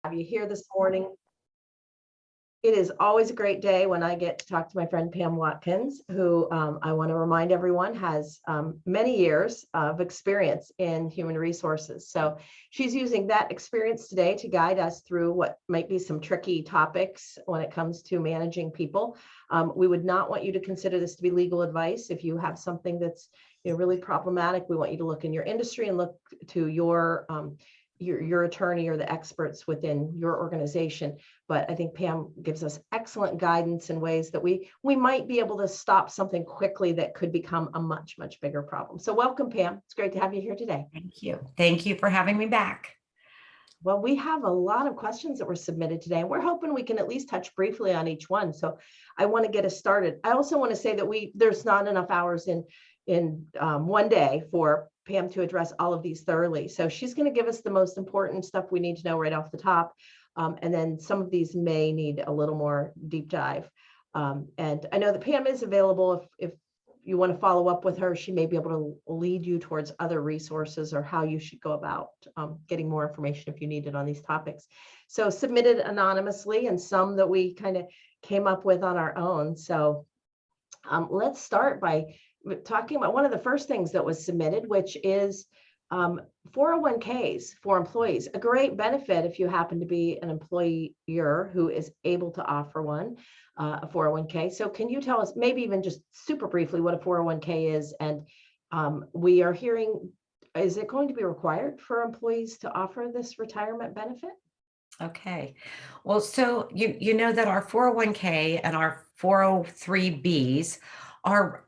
have you here this morning. It is always a great day when I get to talk to my friend Pam Watkins, who I want to remind everyone has many years of experience in human resources. So she's using that experience today to guide us through what might be some tricky topics when it comes to managing people. We would not want you to consider this to be legal advice. If you have something that's really problematic, we want you to look in your industry and look to your attorney or the experts within your organization. But I think Pam gives us excellent guidance in ways that we might be able to stop something quickly that could become a much, much bigger problem. So welcome, Pam. It's great to have you here today. Thank you. Thank you for having me back. Well, we have a lot of questions that were submitted today, and we're hoping we can at least touch briefly on each one. So I want to get us started. I also want to say that there's not enough hours in one day for Pam to address all of these thoroughly. So she's going to give us the most important stuff we need to know right off the top. And then some of these may need a little more deep dive. And I know that Pam is available if you want to follow up with her. She may be able to lead you towards other resources or how you should go about getting more information if you need it on these topics. So submitted anonymously, and some that we kind of came up with on our own. So let's start by talking about one of the first things that was submitted, which is 401ks for employees. A great benefit if you happen to be an employer who is able to offer one, a 401k. So can you tell us, maybe even just super briefly, what a 401k is? And we are hearing, is it going to be required for employees to offer this retirement benefit? Okay. Well, so you know that our 401k and our 403bs are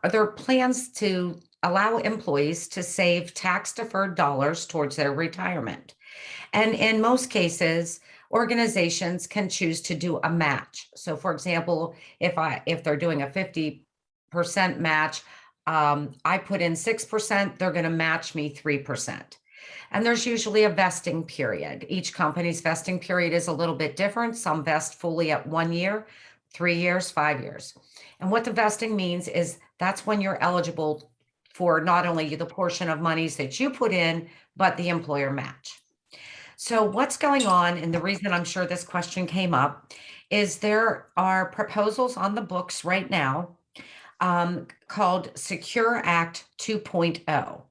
there plans to allow employees to save tax-deferred dollars towards their retirement. And in most cases, organizations can choose to do a match. So for example, if they're doing a 50% match, I put in 6%, they're going to match me 3%. And there's usually a vesting period. Each company's vesting period is a little bit different. Some vest fully at 1 year, 3 years, 5 years. And what the vesting means is that's when you're eligible for not only the portion of monies that you put in, but the employer match. So what's going on, and the reason I'm sure this question came up, is there are proposals on the books right now called Secure Act 2.0.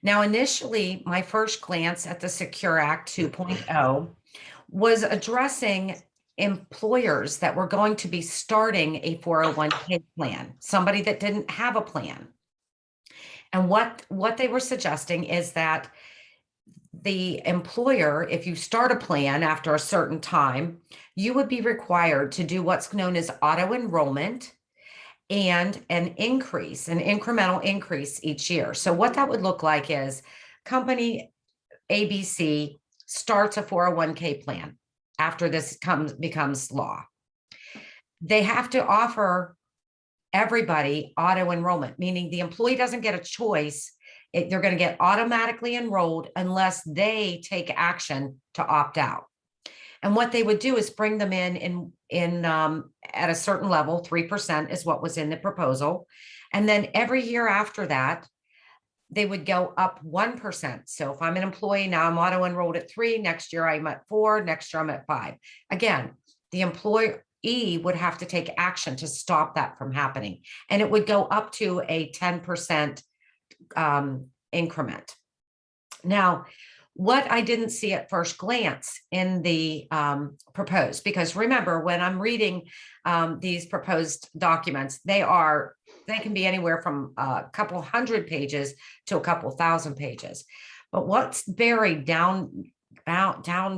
Now, initially, my first glance at the Secure Act 2.0 was addressing employers that were going to be starting a 401k plan, somebody that didn't have a plan. And what they were suggesting is that the employer, if you start a plan after a certain time, you would be required to do what's known as auto enrollment and an incremental increase each year. So what that would look like is company ABC starts a 401k plan after this becomes law. They have to offer everybody auto enrollment, meaning the employee doesn't get a choice. They're going to get automatically enrolled unless they take action to opt out. And what they would do is bring them in at a certain level, 3% is what was in the proposal. And then every year after that, they would go up 1%. So if I'm an employee, now I'm auto enrolled at 3, next year I'm at 4, next year I'm at 5. Again, the employee would have to take action to stop that from happening. And it would go up to a 10% increment. Now, what I didn't see at first glance in the proposed, because remember, when I'm reading these proposed documents, they can be anywhere from a couple hundred pages to a couple thousand pages. But what's buried down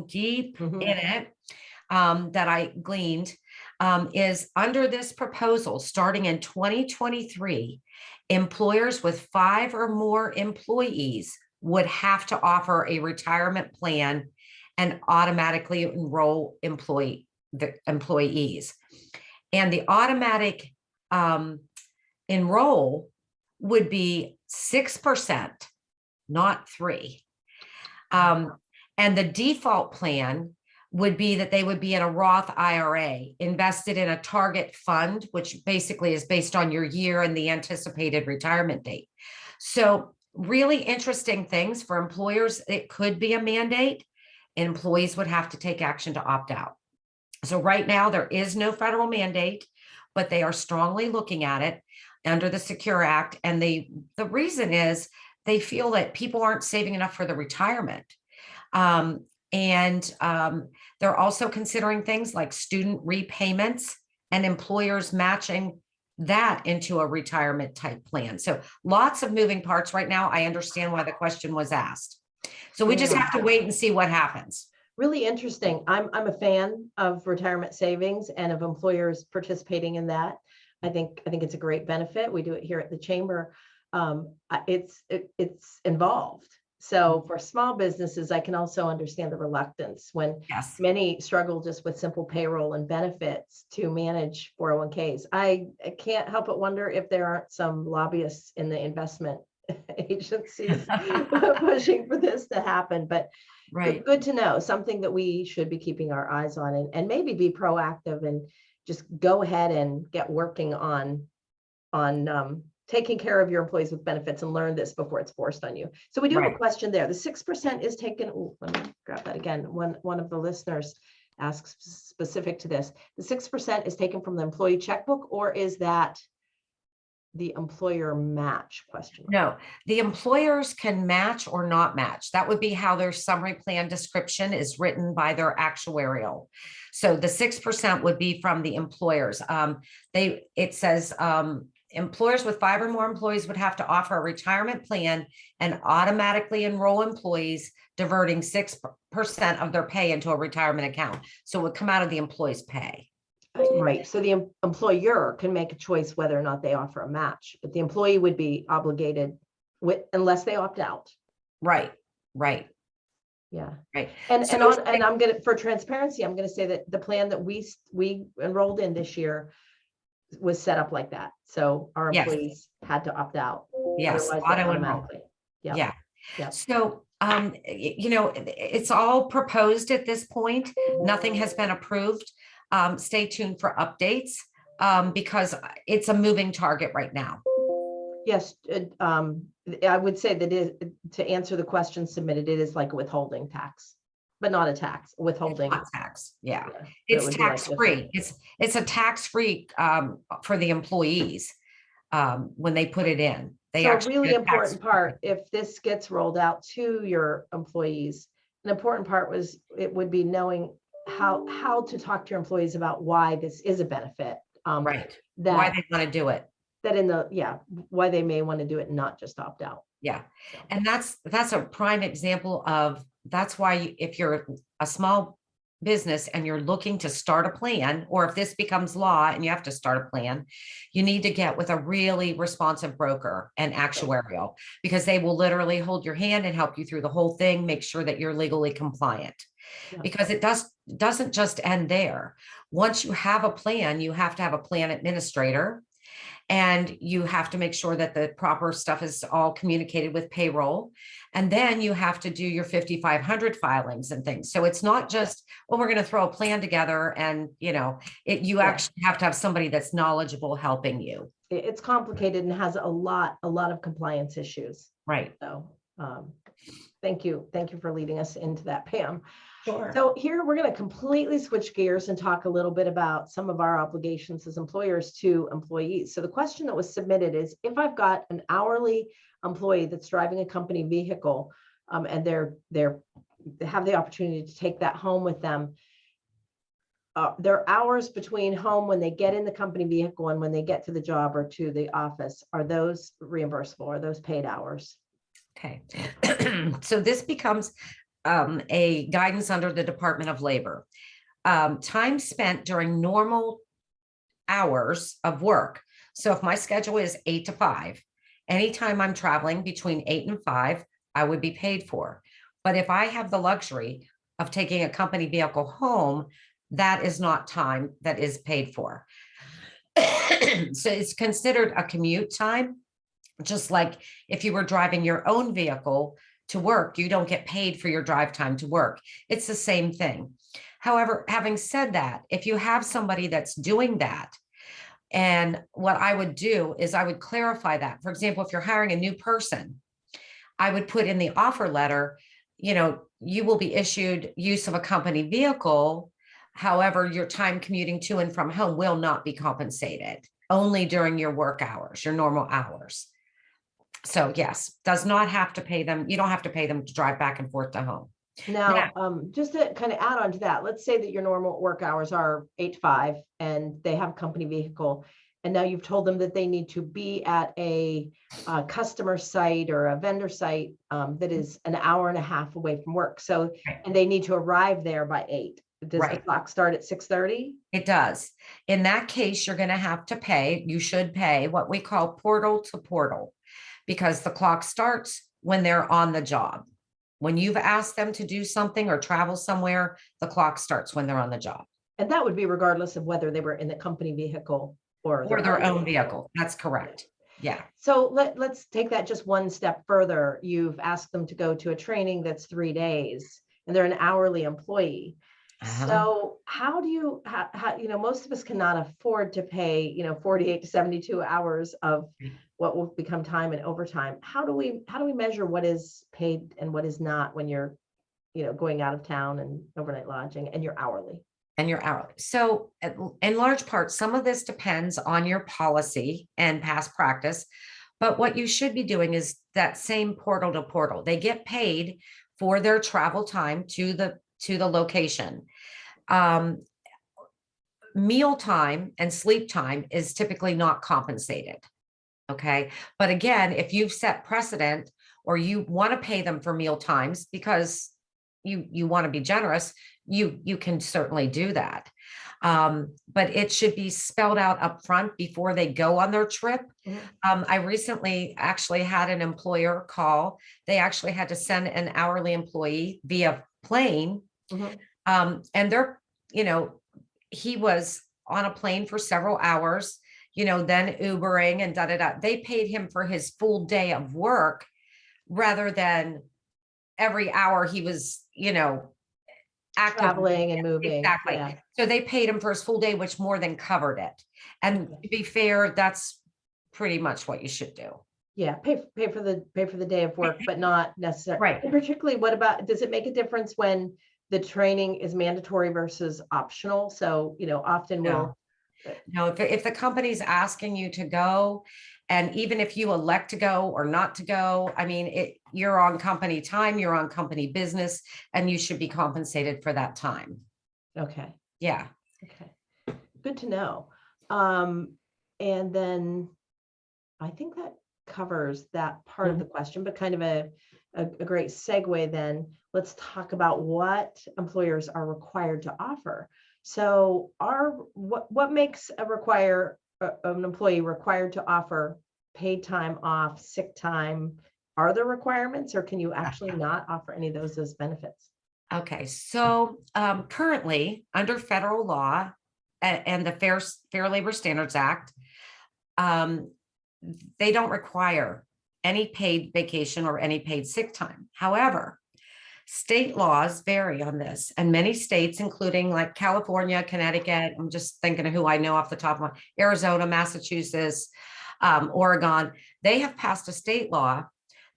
deep in it that I gleaned is under this proposal, starting in 2023, employers with 5 or more employees would have to offer a retirement plan and automatically enroll the employees. And the automatic enroll would be 6%, not 3%. And the default plan would be that they would be in a Roth IRA invested in a target fund, which basically is based on your year and the anticipated retirement date. So really interesting things for employers. It could be a mandate. employees would have to take action to opt out. So right now there is no federal mandate, but they are strongly looking at it under the Secure Act. And the reason is they feel that people aren't saving enough for the retirement. They're also considering things like student repayments and employers matching that into a retirement type plan. So lots of moving parts right now. I understand why the question was asked. So we just have to wait and see what happens. Really interesting. I'm a fan of retirement savings and of employers participating in that. I think it's a great benefit. We do it here at the chamber. It's involved. So for small businesses, I can also understand the reluctance when many struggle just with simple payroll and benefits to manage 401ks. I can't help but wonder if there aren't some lobbyists in the investment agencies pushing for this to happen. But good to know, something that we should be keeping our eyes on, and maybe be proactive and just go ahead and get working on taking care of your employees with benefits, and learn this before it's forced on you. So we do have a question there. The 6% is taken. Let me grab that again. One of the listeners asks specific to this. The 6% is taken from the employee checkbook, or is that the employer match question? No, the employers can match or not match. That would be how their summary plan description is written by their actuarial. So the 6% would be from the employers. It says employers with 5 or more employees would have to offer a retirement plan and automatically enroll employees, diverting 6% of their pay into a retirement account. So it would come out of the employee's pay. Right. So the employer can make a choice whether or not they offer a match, but the employee would be obligated unless they opt out. Right. Yeah. Right. And I'm going to, for transparency, I'm going to say that the plan that we enrolled in this year was set up like that. So our employees had to opt out. Yes. Auto enroll. Yeah. So, it's all proposed at this point. Nothing has been approved. Stay tuned for updates because it's a moving target right now. Yes. I would say that to answer the question submitted, it is like a withholding tax, but not a tax. Withholding tax. Yeah. It's tax free. It's a tax free for the employees when they put it in. So a really important part, if this gets rolled out to your employees, an important part would be knowing how to talk to your employees about why this is a benefit. Why they want to do it. Why they may want to do it and not just opt out. Yeah. So. And that's a prime example of, that's why if you're a small business and you're looking to start a plan, or if this becomes law and you have to start a plan, you need to get with a really responsive broker and actuarial, because they will literally hold your hand and help you through the whole thing, make sure that you're legally compliant. Because it doesn't just end there. Once you have a plan, you have to have a plan administrator, and you have to make sure that the proper stuff is all communicated with payroll. And then you have to do your 5,500 filings and things. So it's not just, well, we're going to throw a plan together and, you actually have to have somebody that's knowledgeable helping you. It's complicated and has a lot of compliance issues. Right. So thank you. Thank you for leading us into that, Pam. Sure. So here we're going to completely switch gears and talk a little bit about some of our obligations as employers to employees. So the question that was submitted is, if I've got an hourly employee that's driving a company vehicle and they have the opportunity to take that home with them, their hours between home when they get in the company vehicle and when they get to the job or to the office, are those reimbursable? Are those paid hours? Okay. So this becomes a guidance under the Department of Labor. Time spent during normal hours of work. So if my schedule is 8 to 5, anytime I'm traveling between 8 and 5, I would be paid for. But if I have the luxury of taking a company vehicle home, that is not time that is paid for. So it's considered a commute time. Just like if you were driving your own vehicle to work, you don't get paid for your drive time to work. It's the same thing. However, having said that, if you have somebody that's doing that, and what I would do is I would clarify that. For example, if you're hiring a new person, I would put in the offer letter, you will be issued use of a company vehicle. However, your time commuting to and from home will not be compensated, only during your work hours, your normal hours. So yes, does not have to pay them. You don't have to pay them to drive back and forth to home. Now, just to kind of add on to that, let's say that your normal work hours are 8 to 5 and they have a company vehicle. And now you've told them that they need to be at a customer site or a vendor site that is an hour and a half away from work. So, and they need to arrive there by 8. Does the clock start at 6:30? It does. In that case, you're going to have to pay, you should pay what we call portal to portal, because the clock starts when they're on the job. When you've asked them to do something or travel somewhere, the clock starts when they're on the job. And that would be regardless of whether they were in the company vehicle or their own vehicle. That's correct. Yeah. So let's take that just one step further. You've asked them to go to a training that's 3 days and they're an hourly employee. So how do you, most of us cannot afford to pay, 48 to 72 hours of what will become time and overtime. How do we measure what is paid and what is not when you're, going out of town and overnight lodging and you're hourly? So in large part, some of this depends on your policy and past practice, but what you should be doing is that same portal to portal. They get paid for their travel time to the location. Meal time and sleep time is typically not compensated. Okay. But again, if you've set precedent or you want to pay them for meal times because you want to be generous, you can certainly do that. But it should be spelled out up front before they go on their trip. I recently actually had an employer call. They actually had to send an hourly employee via plane. And they're, he was on a plane for several hours, then Ubering and They paid him for his full day of work rather than every hour he was, traveling and moving. Exactly. Yeah. So they paid him for his full day, which more than covered it. And to be fair, that's pretty much what you should do. Yeah, pay for the day of work, but not necessarily. Right. And particularly, what about, does it make a difference when the training is mandatory versus optional? So, often we'll. No, if the company's asking you to go, and even if you elect to go or not to go, I mean, you're on company time, you're on company business, and you should be compensated for that time. Okay. Yeah. Okay. Good to know. And then I think that covers that part of the question, but kind of a great segue then. Let's talk about what employers are required to offer. So what makes an employee required to offer paid time off, sick time? Are there requirements, or can you actually not offer any of those as benefits? Okay, so currently under federal law and the Fair Labor Standards Act, they don't require any paid vacation or any paid sick time. However, state laws vary on this, and many states, including like California, Connecticut, I'm just thinking of who I know off the top of my, Arizona, Massachusetts, Oregon, they have passed a state law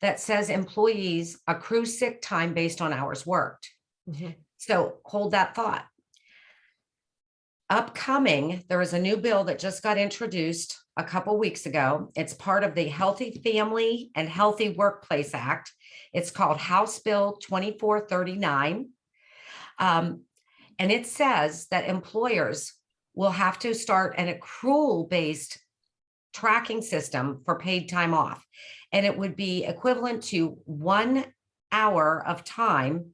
that says employees accrue sick time based on hours worked. So hold that thought. Upcoming, there is a new bill that just got introduced a couple weeks ago. It's part of the Healthy Family and Healthy Workplace Act. It's called House Bill 2439. And it says that employers will have to start an accrual-based tracking system for paid time off. And it would be equivalent to 1 hour of time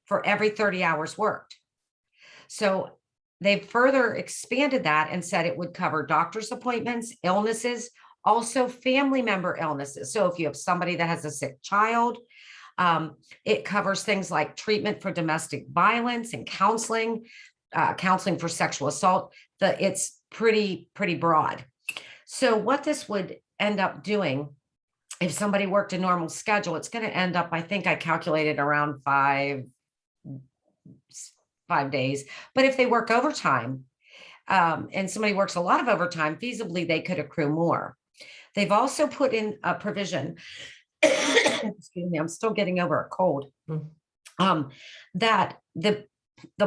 for every 30 hours worked. So they've further expanded that and said it would cover doctor's appointments, illnesses, also family member illnesses. So if you have somebody that has a sick child, it covers things like treatment for domestic violence and counseling, counseling for sexual assault. It's pretty broad. So what this would end up doing, if somebody worked a normal schedule, it's going to end up, I think I calculated around five days. But if they work overtime, and somebody works a lot of overtime, feasibly, they could accrue more. They've also put in a provision, excuse me, I'm still getting over a cold. that the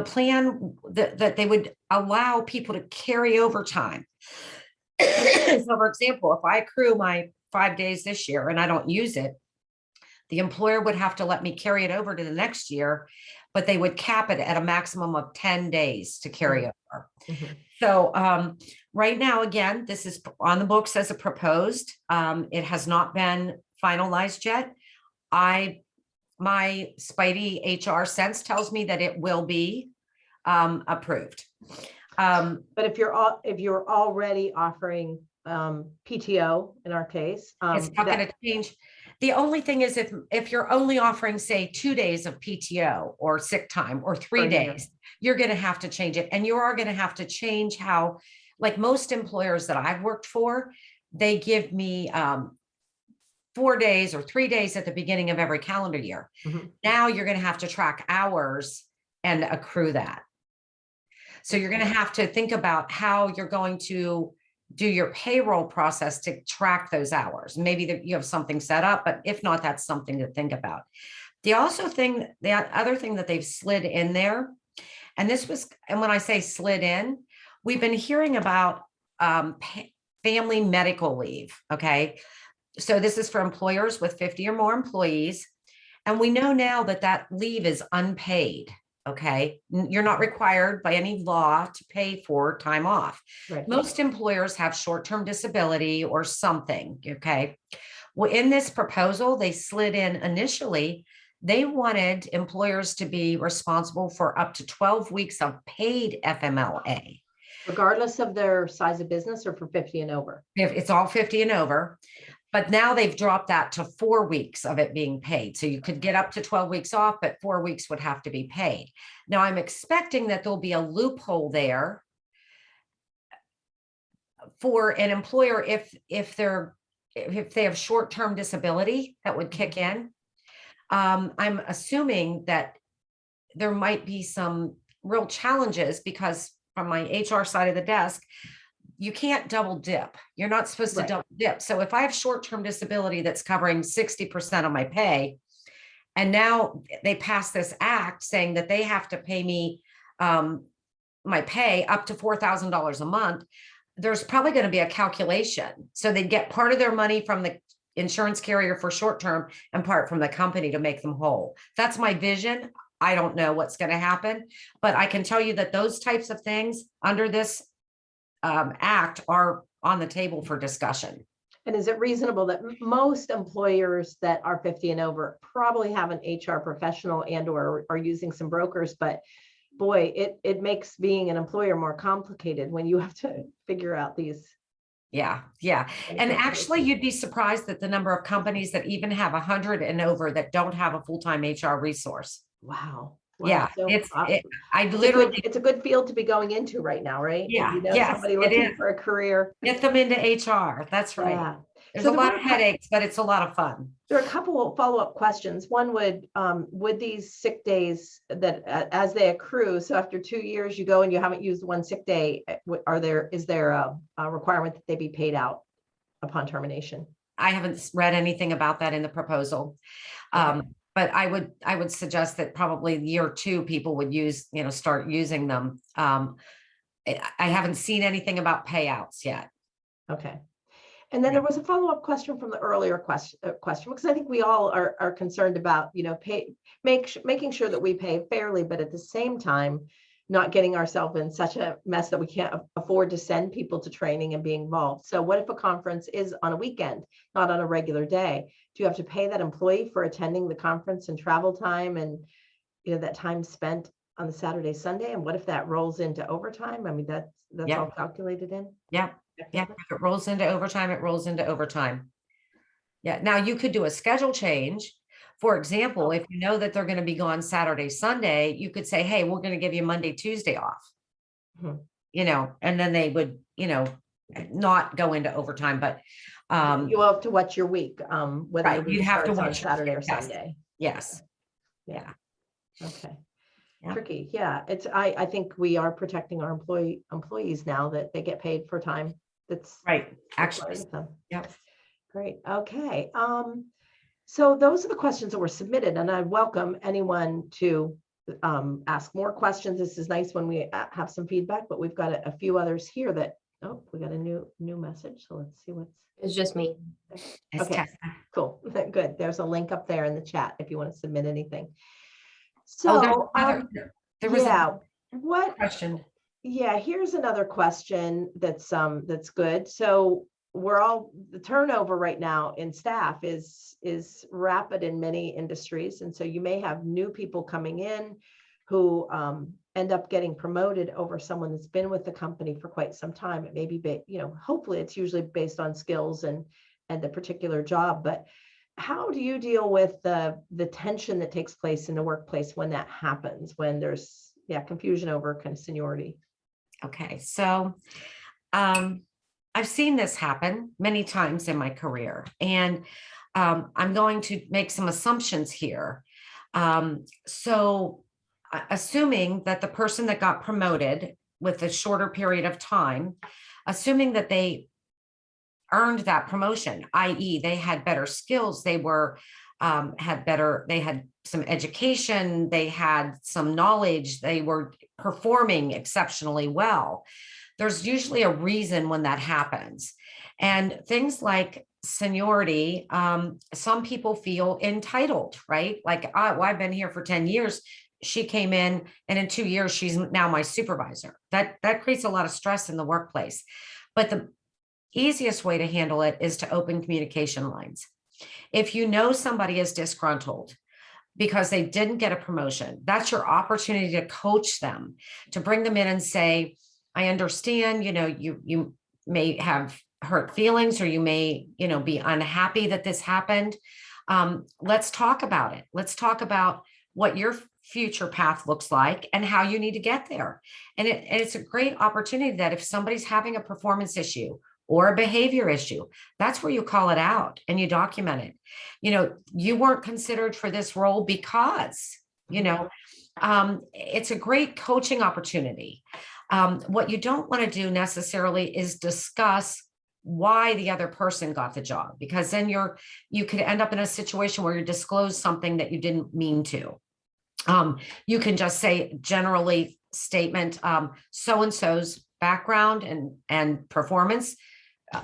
plan that they would allow people to carry over time. So for example, if I accrue my 5 days this year and I don't use it, the employer would have to let me carry it over to the next year, but they would cap it at a maximum of 10 days to carry over. Mhm. So right now, again, this is on the books as a proposed. It has not been finalized yet. My Spidey HR sense tells me that it will be approved. But if you're already offering PTO in our case, It's not going to change. The only thing is if you're only offering, say, 2 days of PTO or sick time or 3 days, you're going to have to change it. And you are going to have to change how, like most employers that I've worked for, they give me 4 days or 3 days at the beginning of every calendar year. Mhm. Now you're going to have to track hours and accrue that. So you're going to have to think about how you're going to do your payroll process to track those hours. Maybe that you have something set up, but if not, that's something to think about. The other thing that they've slid in there, and when I say slid in, we've been hearing about family medical leave. Okay. So this is for employers with 50 or more employees. And we know now that leave is unpaid. Okay. You're not required by any law to pay for time off. Right. Most employers have short-term disability or something. Okay. Well, in this proposal, they slid in initially, they wanted employers to be responsible for up to 12 weeks of paid FMLA. Regardless of their size of business or for 50 and over. If it's all 50 and over. But now they've dropped that to 4 weeks of it being paid. So you could get up to 12 weeks off, but 4 weeks would have to be paid. Now I'm expecting that there'll be a loophole there for an employer if they have short-term disability that would kick in. I'm assuming that there might be some real challenges because from my HR side of the desk, you can't double dip. You're not supposed to double dip. So if I have short-term disability that's covering 60% of my pay, and now they pass this act saying that they have to pay me my pay up to $4,000 a month, there's probably going to be a calculation. So they get part of their money from the insurance carrier for short-term and part from the company to make them whole. That's my vision. I don't know what's going to happen, but I can tell you that those types of things under this act are on the table for discussion. And is it reasonable that most employers that are 50 and over probably have an HR professional and or are using some brokers, but boy, it makes being an employer more complicated when you have to figure out these. Yeah. And actually, you'd be surprised at the number of companies that even have 100 and over that don't have a full-time HR resource. Wow. Yeah, So, it's a good field to be going into right now, right? Yeah, somebody looking for a career. Get them into HR. That's right. Yeah. There's a lot of headaches, but it's a lot of fun. There are a couple of follow-up questions. One would these sick days that as they accrue, so after 2 years you go and you haven't used one sick day, is there a requirement that they be paid out upon termination? I haven't read anything about that in the proposal. Okay. But I would suggest that probably year 2 people would start using them. I haven't seen anything about payouts yet. Okay. And then there was a follow-up question from the earlier question, because I think we all are concerned about, making sure that we pay fairly, but at the same time, not getting ourselves in such a mess that we can't afford to send people to training and be involved. So what if a conference is on a weekend, not on a regular day? Do you have to pay that employee for attending the conference and travel time and, that time spent on the Saturday, Sunday? And what if that rolls into overtime? I mean, that's all calculated in? Yeah. If it rolls into overtime, it rolls into overtime. Yeah. Now you could do a schedule change. For example, if you know that they're going to be gone Saturday, Sunday, you could say, hey, we're going to give you Monday, Tuesday off, and then they would, not go into overtime, but you have to watch your week, whether you'd have to watch Saturday or Sunday. Yes. Yeah. Okay. Yeah. Tricky. Yeah. I think we are protecting our employees now that they get paid for time. That's right. Actually. Yeah. Great. Okay. So those are the questions that were submitted, and I welcome anyone to ask more questions. This is nice when we have some feedback, but we've got a few others here that, oh, we got a new message. So let's see what's. It's just me. It's Okay, cool. Good. There's a link up there in the chat if you want to submit anything. So, there was yeah, a question. Yeah, here's another question that's good. So the turnover right now in staff is rapid in many industries, and so you may have new people coming in who end up getting promoted over someone that's been with the company for quite some time. It may be, hopefully it's usually based on skills and the particular job. But how do you deal with the tension that takes place in the workplace when that happens, when there's confusion over kind of seniority? Okay, so I've seen this happen many times in my career, and I'm going to make some assumptions here. So assuming that the person that got promoted with a shorter period of time, assuming that they earned that promotion, i.e. they had better skills, they had some education, they had some knowledge, they were performing exceptionally well. There's usually a reason when that happens. And things like seniority, some people feel entitled, right? Like, well, I've been here for 10 years. She came in, and in 2 years, she's now my supervisor. That creates a lot of stress in the workplace. But the easiest way to handle it is to open communication lines. If you know somebody is disgruntled because they didn't get a promotion, that's your opportunity to coach them, to bring them in and say, I understand, you may have hurt feelings, or you may, be unhappy that this happened. Let's talk about it. Let's talk about what your future path looks like and how you need to get there. And it's a great opportunity that if somebody's having a performance issue or a behavior issue, that's where you call it out and you document it. You weren't considered for this role because, it's a great coaching opportunity. What you don't want to do necessarily is discuss why the other person got the job, because then you could end up in a situation where you disclose something that you didn't mean to. You can just say generally statement, so-and-so's background and performance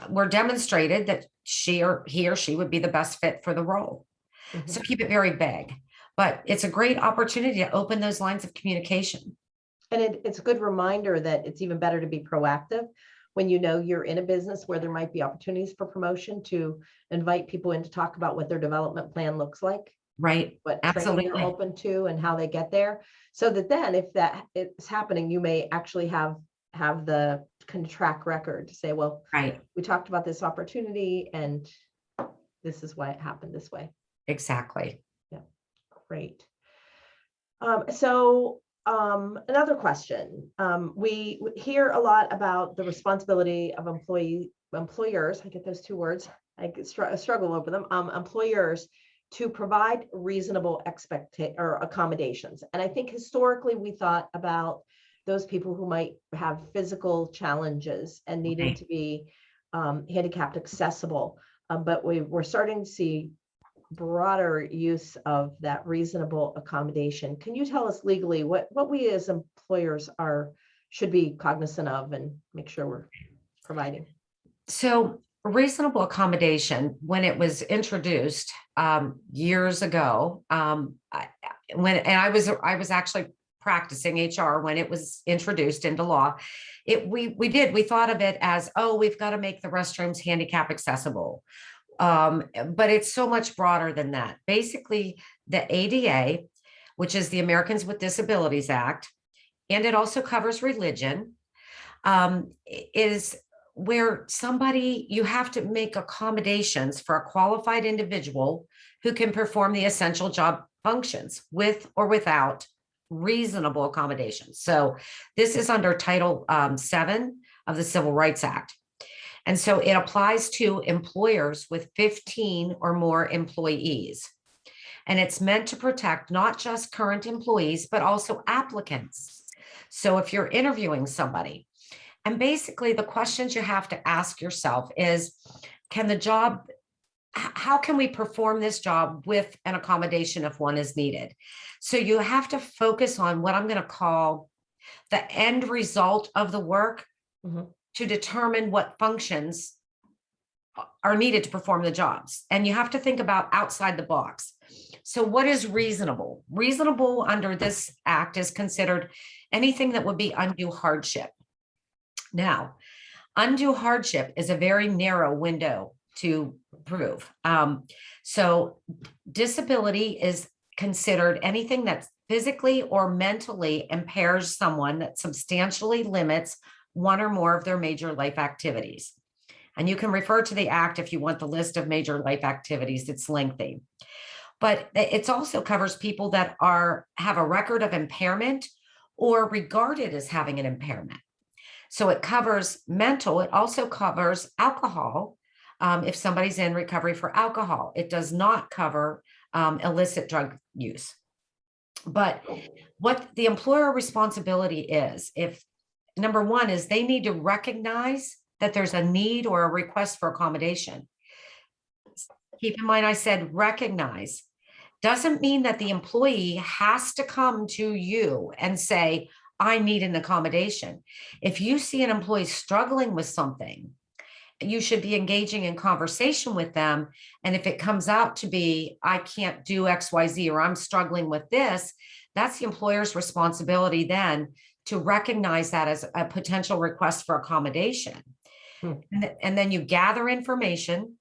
were demonstrated that he or she would be the best fit for the role. Mm-hmm. So keep it very vague, but it's a great opportunity to open those lines of communication. And it's a good reminder that it's even better to be proactive when you're in a business where there might be opportunities for promotion, to invite people in to talk about what their development plan looks like. Right. What Absolutely. training you're open to and how they get there. So that then if that is happening, you may actually have the kind of track record to say, well, right, we talked about this opportunity and this is why it happened this way. Exactly. Yeah. Great. Another question. We hear a lot about the responsibility of employers. I get those two words. I struggle over them. Employers to provide reasonable accommodations. And I think historically we thought about those people who might have physical challenges and needed to be handicapped accessible. But we're starting to see broader use of that reasonable accommodation. Can you tell us legally what we as employers should be cognizant of and make sure we're providing? So reasonable accommodation, when it was introduced years ago, I was actually practicing HR when it was introduced into law. We thought of it as, we've got to make the restrooms handicap accessible. But it's so much broader than that. Basically, the ADA, which is the Americans with Disabilities Act, and it also covers religion, is where you have to make accommodations for a qualified individual who can perform the essential job functions with or without reasonable accommodations. So this is under Title 7 of the Civil Rights Act. And so it applies to employers with 15 or more employees. And it's meant to protect not just current employees, but also applicants. So if you're interviewing somebody, and basically the questions you have to ask yourself is, can the job how can we perform this job with an accommodation if one is needed? So you have to focus on what I'm going to call the end result of the work to determine what functions are needed to perform the jobs. And you have to think about outside the box. So what is reasonable? Reasonable under this act is considered anything that would be undue hardship. Now, undue hardship is a very narrow window to prove. So disability is considered anything that physically or mentally impairs someone that substantially limits one or more of their major life activities. And you can refer to the act if you want the list of major life activities. It's lengthy. But it also covers people that have a record of impairment or regarded as having an impairment. So it covers mental. It also covers alcohol. If somebody's in recovery for alcohol, it does not cover illicit drug use. But what the employer responsibility is, if number one is they need to recognize that there's a need or a request for accommodation. Keep in mind, I said recognize. Doesn't mean that the employee has to come to you and say, I need an accommodation. If you see an employee struggling with something, you should be engaging in conversation with them. And if it comes out to be, I can't do XYZ, or I'm struggling with this, that's the employer's responsibility then to recognize that as a potential request for accommodation. And then you gather information,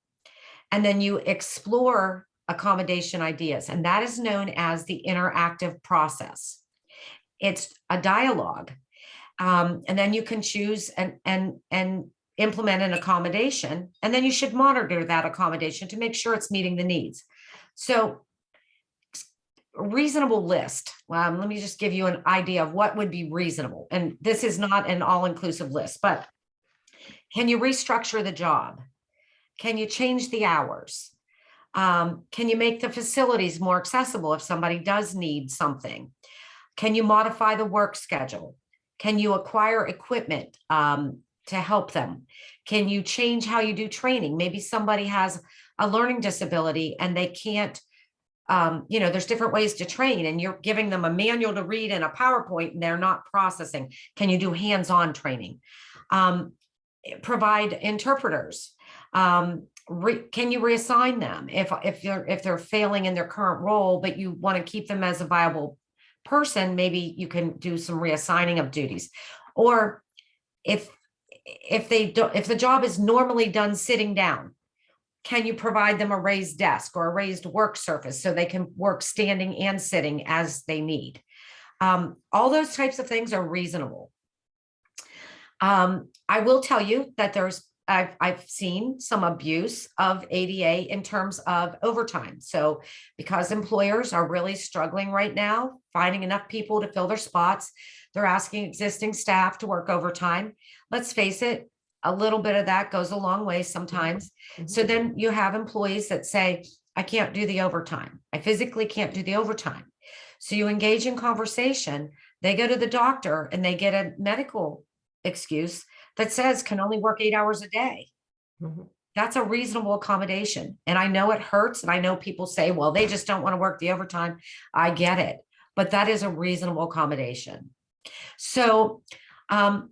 and then you explore accommodation ideas. And that is known as the interactive process. It's a dialogue. And then you can choose and implement an accommodation. And then you should monitor that accommodation to make sure it's meeting the needs. So reasonable list. Let me just give you an idea of what would be reasonable. And this is not an all-inclusive list, but can you restructure the job? Can you change the hours? Can you make the facilities more accessible if somebody does need something? Can you modify the work schedule? Can you acquire equipment to help them? Can you change how you do training? Maybe somebody has a learning disability and they can't, there's different ways to train, and you're giving them a manual to read and a PowerPoint and they're not processing. Can you do hands-on training? Provide interpreters. Can you reassign them if they're failing in their current role, but you want to keep them as a viable person? Maybe you can do some reassigning of duties. Or if the job is normally done sitting down, can you provide them a raised desk or a raised work surface so they can work standing and sitting as they need? All those types of things are reasonable. I will tell you that I've seen some abuse of ADA in terms of overtime. So because employers are really struggling right now, finding enough people to fill their spots, they're asking existing staff to work overtime. Let's face it, a little bit of that goes a long way sometimes. So then you have employees that say, I can't do the overtime. I physically can't do the overtime. So you engage in conversation. They go to the doctor and they get a medical excuse that says can only work 8 hours a day. That's a reasonable accommodation. And I know it hurts. And I know people say, well, they just don't want to work the overtime. I get it. But that is a reasonable accommodation. So, and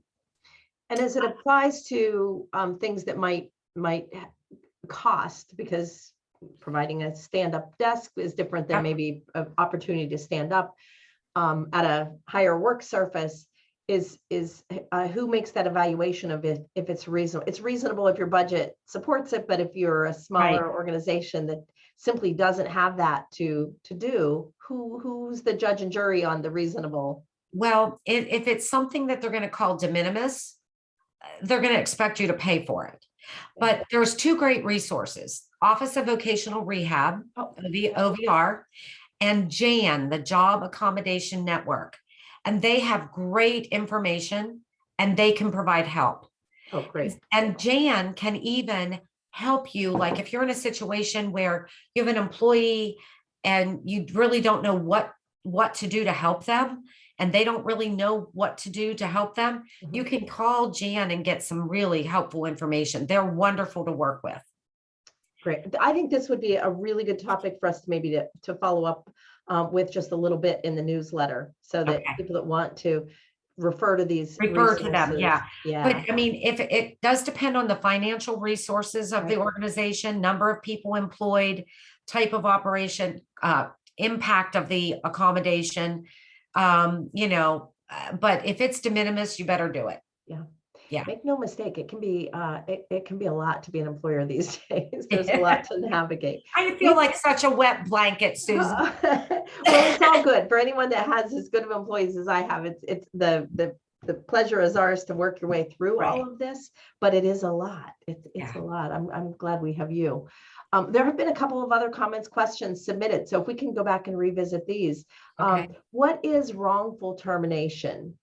as it applies to things that might cost, because providing a stand-up desk is different than maybe an opportunity to stand up at a higher work surface, is who makes that evaluation of it if it's reasonable? It's reasonable if your budget supports it, but if you're a smaller organization that simply doesn't have that to do, who's the judge and jury on the reasonable? Well, if it's something that they're going to call de minimis, they're going to expect you to pay for it. But there's two great resources: Office of Vocational Rehab, OVR, and JAN, the Job Accommodation Network. And they have great information and they can provide help. Oh, great. And JAN can even help you. Like if you're in a situation where you have an employee and you really don't know what to do to help them, and they don't really know what to do to help them, you can call JAN and get some really helpful information. They're wonderful to work with. Great. I think this would be a really good topic for us to maybe to follow up with just a little bit in the newsletter, so that Okay. people that want to refer to these Refer to them, resources. yeah. But Yeah. I mean, if it does depend on the financial resources of the Right. organization, number of people employed, type of operation, impact of the accommodation, but if it's de minimis, you better do it. Yeah. Yeah. Make no mistake, it can be it can be a lot to be an employer these days. There's a lot to navigate. I feel We like such a wet blanket, Susan. well, it's all good for anyone that has as good of employees as I have. It's the pleasure is ours to work your way through all Right. of this, but it is a lot. It's Yeah. a lot. I'm glad we have you. There have been a couple of other comments, questions submitted. So if we can go back and revisit these. Okay. What is wrongful termination?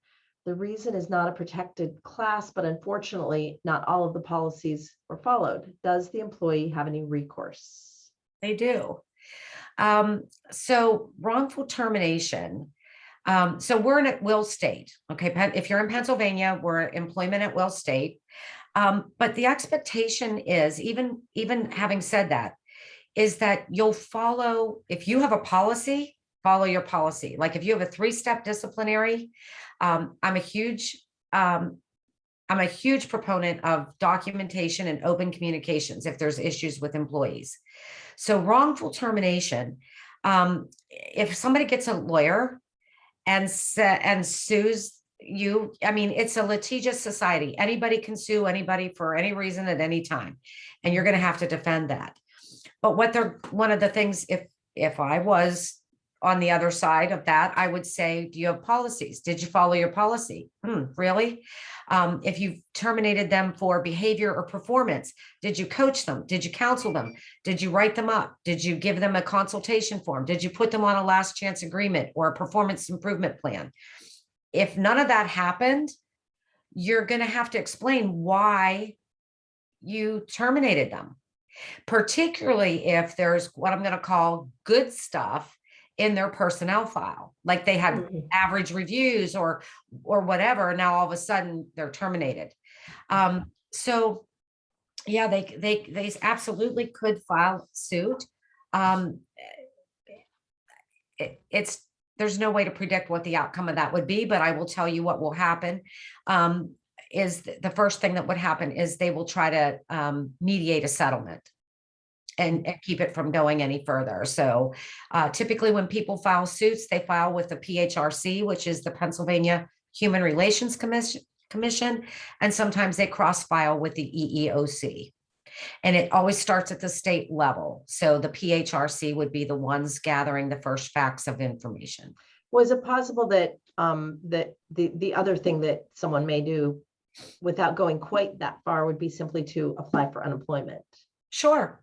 The reason is not a protected class, but unfortunately, not all of the policies were followed. Does the employee have any recourse? They do. So wrongful termination. So we're in at will state. Okay. If you're in Pennsylvania, we're employment at will state. But the expectation is, even having said that, is that you'll follow, if you have a policy, follow your policy. Like if you have a 3-step disciplinary, I'm a huge proponent of documentation and open communications if there's issues with employees. So wrongful termination, if somebody gets a lawyer and sues you, I mean, it's a litigious society. Anybody can sue anybody for any reason at any time, and you're going to have to defend that. But one of the things, if I was on the other side of that, I would say, do you have policies? Did you follow your policy? Really? If you terminated them for behavior or performance, did you coach them? Did you counsel them? Did you write them up? Did you give them a consultation form? Did you put them on a last chance agreement or a performance improvement plan? If none of that happened, you're going to have to explain why you terminated them, particularly if there's what I'm going to call good stuff in their personnel file, like they had average reviews or whatever. Now all of a sudden they're terminated. So yeah, they absolutely could file suit. There's no way to predict what the outcome of that would be, but I will tell you what will happen. Is the first thing that would happen is they will try to mediate a settlement and keep it from going any further. So typically when people file suits, they file with the PHRC, which is the Pennsylvania Human Relations Commission, and sometimes they cross file with the EEOC. And it always starts at the state level. So the PHRC would be the ones gathering the first facts of information. Was it possible that that the other thing that someone may do without going quite that far would be simply to apply for unemployment? Sure.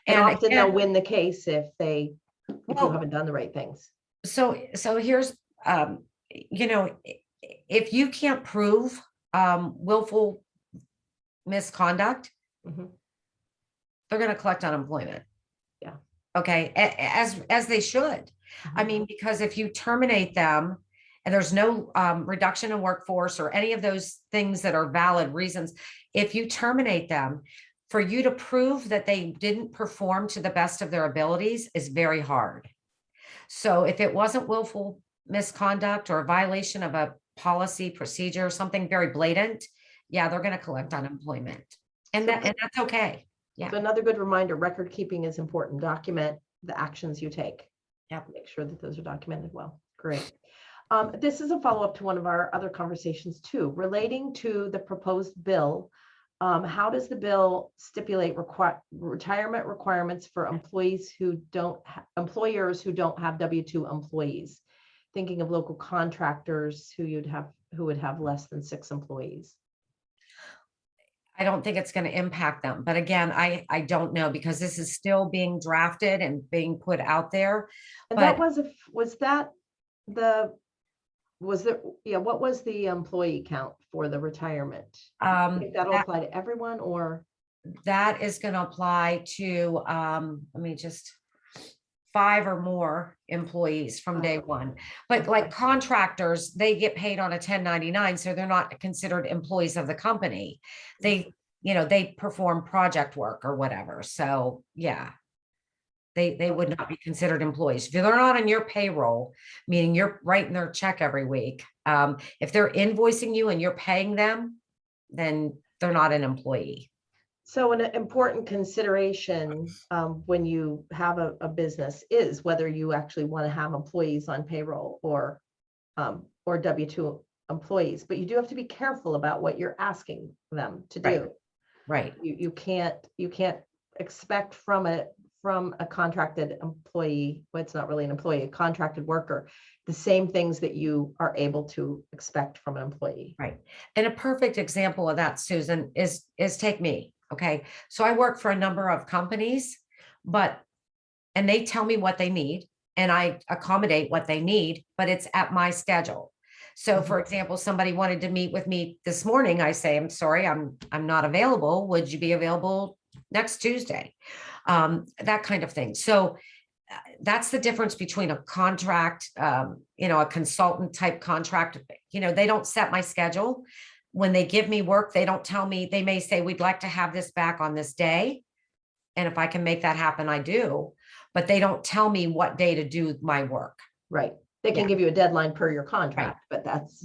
And often again, they'll win the case if you haven't done the right things. So here's, if you can't prove willful misconduct, they're going to collect unemployment. Yeah. Okay. As they should. I mean, because if you terminate them and there's no reduction in workforce or any of those things that are valid reasons, if you terminate them, for you to prove that they didn't perform to the best of their abilities is very hard. So if it wasn't willful misconduct or a violation of a policy, procedure, something very blatant, yeah, they're going to collect unemployment. And that's okay. Yeah. So another good reminder, record keeping is important. Document the actions you take. Yeah. Make sure that those are documented well. Great. This is a follow-up to one of our other conversations too, relating to the proposed bill. How does the bill stipulate retirement requirements for employers who don't have W-2 employees? Thinking of local contractors who would have less than 6 employees. I don't think it's going to impact them. But again, I don't know, because this is still being drafted and being put out there. And that was what was the employee count for the retirement? That'll apply to everyone, or? That is going to apply to, let me just, 5 or more employees from day one. But like contractors, they get paid on a 1099, so they're not considered employees of the company. They they perform project work or whatever. So yeah, they would not be considered employees. If they're not on your payroll, meaning you're writing their check every week, if they're invoicing you and you're paying them, then they're not an employee. So an important consideration when you have a business is whether you actually want to have employees on payroll or W-2 employees, but you do have to be careful about what you're asking them to do. Right. You can't expect from a contracted employee, well, it's not really an employee, a contracted worker, the same things that you are able to expect from an employee. Right. And a perfect example of that, Susan, is take me. Okay. So I work for a number of companies, and they tell me what they need and I accommodate what they need, but it's at my schedule. So for example, somebody wanted to meet with me this morning. I say, I'm sorry, I'm not available. Would you be available next Tuesday? That kind of thing. So that's the difference between a contract, a consultant type contract. They don't set my schedule. When they give me work, they don't tell me. They may say, we'd like to have this back on this day. And if I can make that happen, I do. But they don't tell me what day to do my work. Right. They can give you a deadline per your contract, but that's,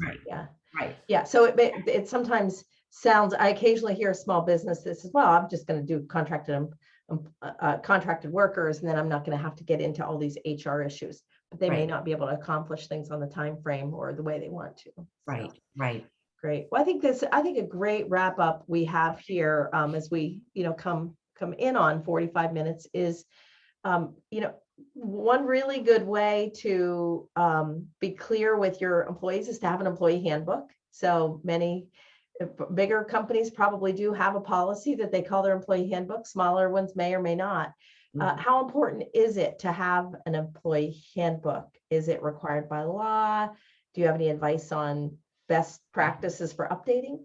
yeah. So it sometimes sounds, I occasionally hear a small business that says, well, I'm just going to do contracted workers, and then I'm not going to have to get into all these HR issues, but they may not be able to accomplish things on the time frame or the way they want to. Right. Great. Well, I think a great wrap up we have here as we, come in on 45 minutes is, one really good way to be clear with your employees is to have an employee handbook. So many bigger companies probably do have a policy that they call their employee handbook. Smaller ones may or may not. How important is it to have an employee handbook? Is it required by law? Do you have any advice on best practices for updating?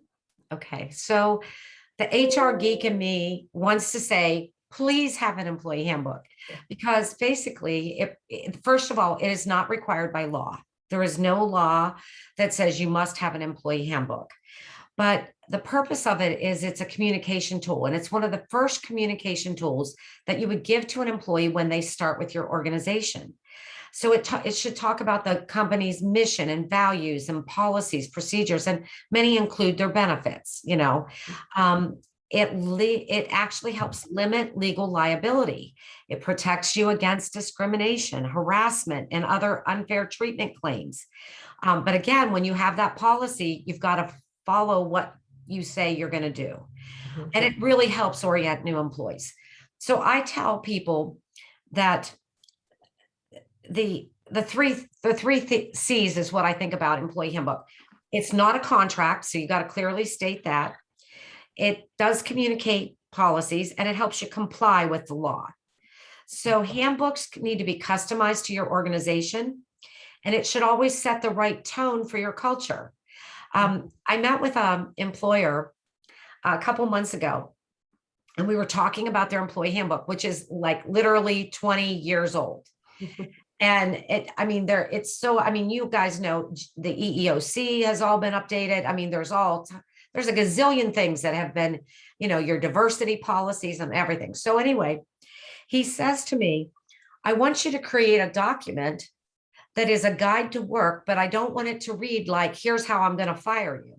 Okay, so the HR geek in me wants to say, please have an employee handbook, because basically, first of all, it is not required by law. There is no law that says you must have an employee handbook. But the purpose of it is it's a communication tool, and it's one of the first communication tools that you would give to an employee when they start with your organization. So it should talk about the company's mission and values and policies, procedures, and many include their benefits. It actually helps limit legal liability. It protects you against discrimination, harassment, and other unfair treatment claims. But again, when you have that policy, you've got to follow what you say you're going to do. And it really helps orient new employees. So I tell people that the three C's is what I think about employee handbook. It's not a contract, so you got to clearly state that. It does communicate policies, and it helps you comply with the law. So handbooks need to be customized to your organization, and it should always set the right tone for your culture. I met with an employer a couple months ago, and we were talking about their employee handbook, which is like literally 20 years old. And you guys know the EEOC has all been updated. There's a gazillion things that have been, your diversity policies and everything. So anyway, he says to me, I want you to create a document that is a guide to work, but I don't want it to read like, here's how I'm going to fire you.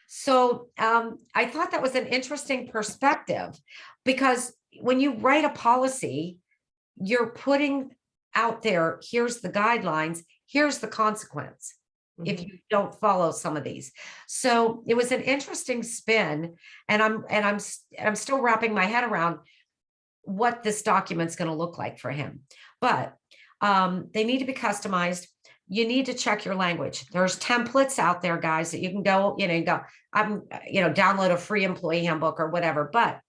So I thought that was an interesting perspective, because when you write a policy, you're putting out there, here's the guidelines, here's the consequence if you don't follow some of these. So it was an interesting spin, and I'm still wrapping my head around what this document's going to look like for him. But they need to be customized. You need to check your language. There's templates out there, guys, that you can go, download a free employee handbook or whatever, but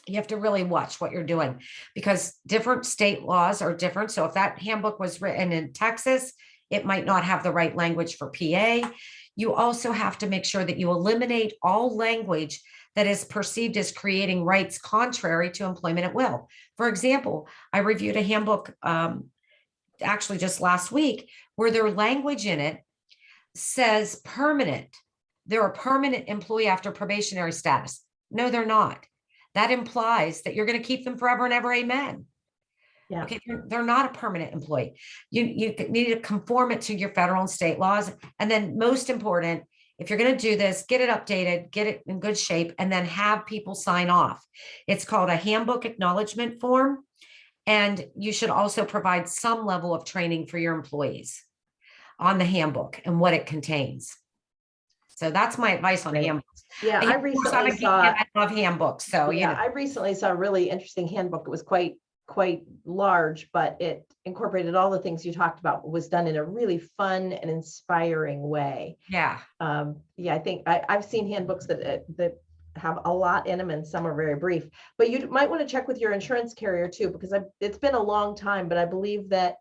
you have to really watch what you're doing, because different state laws are different. So if that handbook was written in Texas, it might not have the right language for PA. You also have to make sure that you eliminate all language that is perceived as creating rights contrary to employment at will. For example, I reviewed a handbook actually just last week, where their language in it says permanent they're a permanent employee after probationary status. No, they're not. That implies that you're going to keep them forever and ever. Amen. Yeah. Okay, they're not a permanent employee. You need to conform it to your federal and state laws. And then most important, if you're going to do this, get it updated, get it in good shape, and then have people sign off. It's called a handbook acknowledgement form. And you should also provide some level of training for your employees on the handbook and what it contains. So that's my advice on Great. handbooks. Yeah, But I of course, recently I'm a geek saw. and I love handbooks. So Yeah, I recently saw a really interesting handbook. It was quite large, but it incorporated all the things you talked about. It was done in a really fun and inspiring way. yeah. Yeah, I think I've seen handbooks that have a lot in them, and some are very brief. But you might want to check with your insurance carrier too, because it's been a long time, but I believe that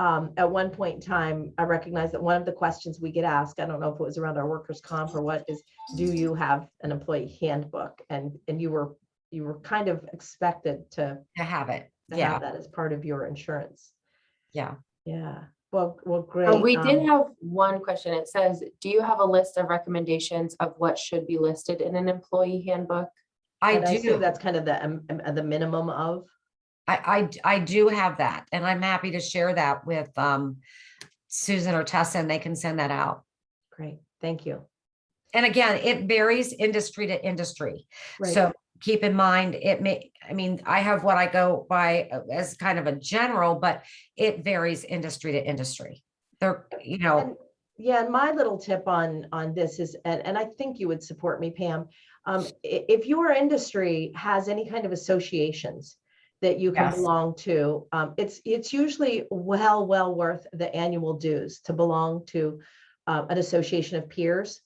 at one point in time, I recognize that one of the questions we get asked, I don't know if it was around our workers' comp or what, is, do you have an employee handbook? And you were kind of expected to have it. have that as part of your insurance. Yeah. Yeah. Well, great. We did have one question. It says, do you have a list of recommendations of what should be listed in an employee handbook? I and I do. assume that's kind of the minimum of. I do have that, and I'm happy to share that with Susan or Tessa, and they can send that out. Great. Thank you. And again, it varies industry to industry. Right. So keep in mind, I have what I go by as kind of a general, but it varies industry to industry. And my little tip on this is, and I think you would support me, Pam, if your industry has any kind of associations that you can Yes. belong to, it's usually well worth the annual dues to belong to an association of peers.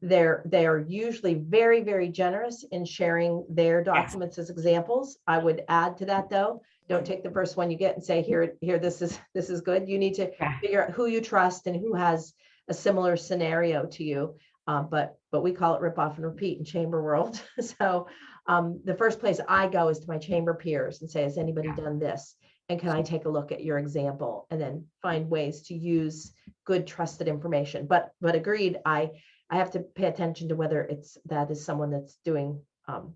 They are usually very, very generous in sharing their documents as examples. I would add to that, though, don't take the first one you get and say, here, this is good. You need to figure out who you trust and who has a similar scenario to you. But we call it rip off and repeat in chamber world. So the first place I go is to my chamber peers and say, has anybody done this? And can I take a look at your example, and then find ways to use good, trusted information. But agreed, I have to pay attention to whether that is someone that's doing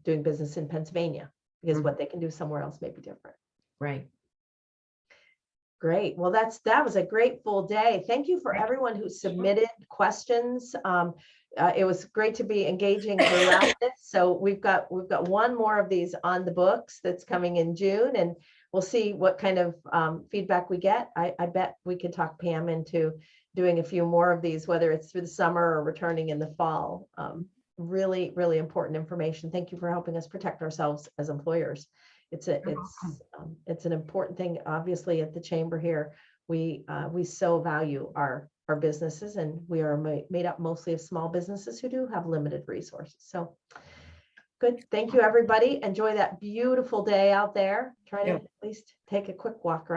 business in Pennsylvania, because what they can do somewhere else may be different. Right. Great. Well, that was a great full day. Thank you for everyone who submitted questions. It was great to be engaging throughout this. So we've got one more of these on the books that's coming in June, and we'll see what kind of feedback we get. I bet we could talk Pam into doing a few more of these, whether it's through the summer or returning in the fall. Really, really important information. Thank you for helping us protect ourselves as employers. It's an important thing. Obviously, at the chamber here, we so value our businesses, and we are made up mostly of small businesses who do have limited resources. So good. Thank you, everybody. Enjoy that beautiful day out there. Try to at least take a quick walk around.